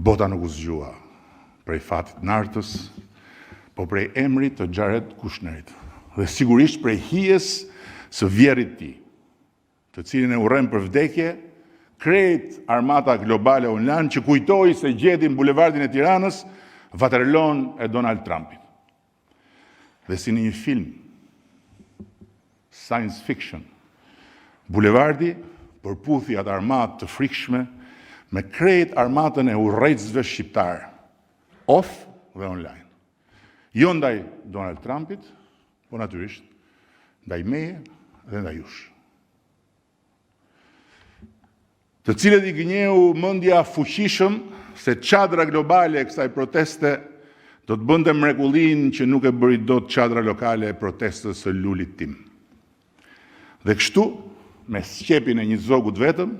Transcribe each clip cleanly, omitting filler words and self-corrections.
Bota nuk u zgjua prej fatit nartës, po prej emrit të Jared Kushnerit, dhe sigurisht prej hijes së vjerit tij, të cilin e urrem për vdekje krejt armata globale online që kujtoi se gjeti në bulevardin e Tiranës vaterlon e Donald Trumpit. Dhe si në një film science fiction, bulevardi përputhi atë armatë të frikshme me krejt armatën e urrejtësve shqiptar, off dhe online. Jo ndaj Donald Trumpit, po natyrisht ndaj meje dhe ndaj jush. Të cilët i gënjeu mendja fuqishëm se çadra globale e kësaj proteste do të bënte mrekullinë që nuk e bëri dot çadra lokale e protestës së lulit tim. Dhe kështu, me sqepin e një zogut vetëm,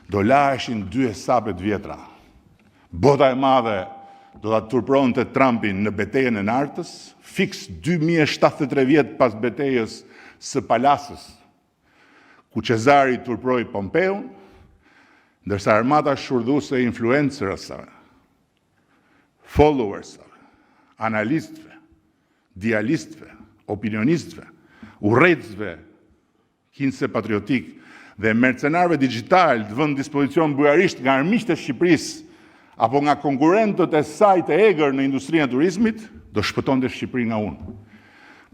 do laheshin 2 esapet vjetra. Bota e madhe do ta turpronte Trumpin në betejën e Nartës, fiks 2073 vjet pas betejës së Palasës, ku Cezari turproi Pompeun, ndërsa armata shurdhuese e influencerësve, followersve, analistëve, dialistëve, opinionistëve, urrejtësve, kinse patriotik dhe mercenarëve digjital të vënë në dispozicion bujarisht nga armiqtë e Shqipërisë apo nga konkurrentët e saj të egër në industrinë e turizmit, do shpëtonte Shqipërinë nga unë,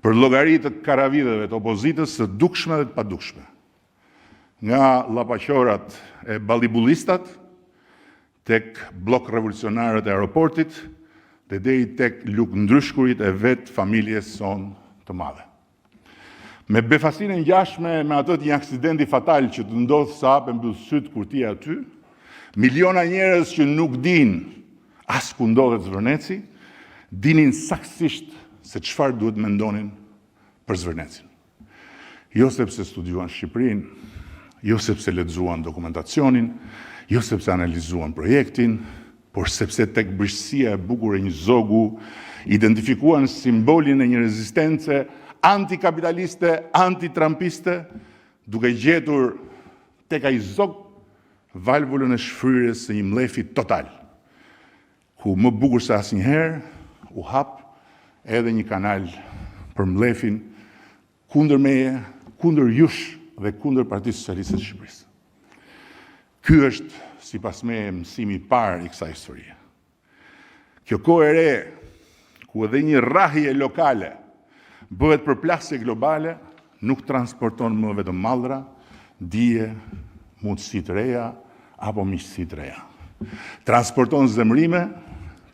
për llogaritë të karavidheve të opozitës së dukshme dhe të padukshme. Nga llapaqorat e ballibullistat, tek blok revolucionarët e aeroportit, dhe deri tek lukëndryshkurit e vetë familjes son të madhe. Me befasinë e ngjashme me atë të një aksidenti fatal që të ndodh sa hapën mbyll syt kur ti aty, miliona njerëz që nuk dinë as ku ndodhet Zvërneci, dinin saktësisht se çfarë duhet mendonin për Zvërnecin. Jo sepse studiuan Shqipërinë, jo sepse lexuan dokumentacionin, jo sepse analizuan projektin, por sepse tek brisësia e bukur e një zogu identifikuan simbolin e një rezistence antikapitaliste, antitrumpiste, duke gjetur tek ai zog valvulën e shfryrjes së një mlefi total, ku më bukur se asnjëherë u hap edhe një kanal për mlefin kundër meje, kundër jush dhe kundër Partisë Socialiste të Shqipërisë. Ky është, sipas meje, mësimi i parë i kësaj historie. Kjo kohë e re, ku edhe një rrahje lokale bëhet përplasje globale, nuk transporton më vetëm mallra, dije, mundësi të reja apo miqësi të reja. Transporton zemrime,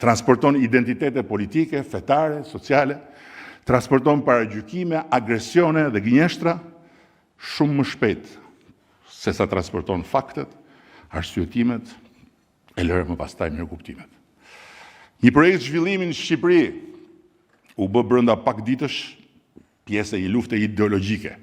transporton identitete politike, fetare, sociale, transporton paragjykime, agresione dhe gënjeshtra shumë më shpejt se sa transporton faktet, arsyetimet e lëre më pastaj mirëkuptimet. Një projekt zhvillimi në Shqipëri u bë brenda pak ditësh pjesë e një lufte ideologjike